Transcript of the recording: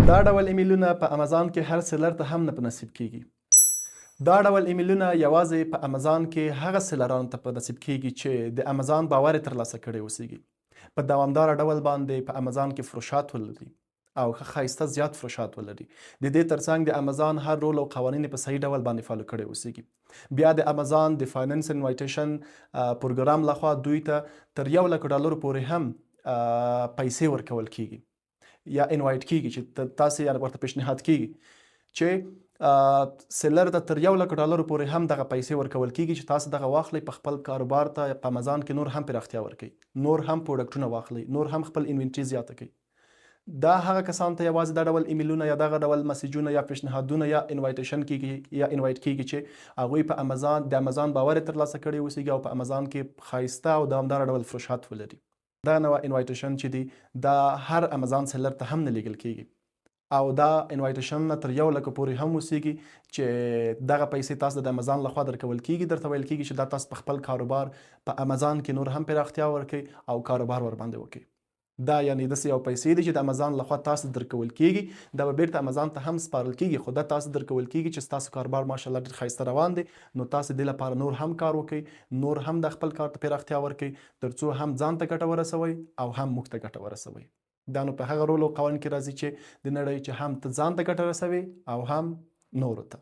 دا ډول ایمیلونه په امازان کې هر سیلر ته هم نه په نصیب کیږي. دا ډول ایمیلونه یوازې په امازان کې هغه سیلرانو ته په نصیب کیږي چې د امازان باور یې ترلاسه کړی اوسیږي، په دوامداره ډول باندې په امازان کې فروشات ولري او ښه ښایسته زیات فروشات ولري. د دې ترڅنګ د امازان هر رول او قوانین په صحیح ډول باندې فالو کړی اوسیږي. بیا د امازان د فاینانس انوایټیشن پروګرام لخوا دوی ته تر $1,00,000 پورې هم پیسې ورکول کیږي یا انوایټ کیږي چې تاسې یا ورته پیشنهاد کیږي چې سیلر ته تر $1,00,000 پورې هم دغه پیسې ورکول کیږي چې تاسو دغه واخلئ، په خپل کاروبار ته په امازان کې نور هم پراختیا ورکړئ، نور هم پروډکټونه واخلئ، نور هم خپل انوینټري زیاته کړئ. دا هغه کسان ته یوازې دا ډول ایمیلونه یا دغه ډول مسیجونه یا پیشنهادونه یا انوایټیشن کیږي یا انوایټ کیږي چې هغوی په امازان د امازان باور یې ترلاسه کړی اوسیږي او په امازان کې ښایسته او دوامداره ډول فروشات ولري. دا نوع انوایټیشن چې دی دا هر امازان سیلر ته هم نه لیږل کیږي او دا انوایټیشن نه تر $1,00,000 پورې هم اوسیږي چې دغه پیسې تاسو د امازان لخوا درکول کیږي. درته ویل کیږي چې دا تاسو په خپل کاروبار په امازان کې نور هم پراختیا ورکړئ او کاروبار ورباندې وکړئ. دا یعنی داسې یو پیسې دي چې د امازان لخوا تاسو درکول کیږي، دا به بیرته امازان ته هم سپارل کیږي، خو دا تاسو درکول کیږي چې تاسو کاروبار ماشاءالله ډېر ښایسته روان دی، نو تاسو دې لپاره نور هم کار وکړئ، نور هم د خپل کار ته پراختیا ورکړئ، ترڅو هم ځان ته ګټه ورسوئ او هم موږ ته ګټه ورسوئ. دا نو په هغه رول او قوانین کې راځي چې د نړۍ چې هم ته ځان ته ګټه رسوي او هم نورو ته.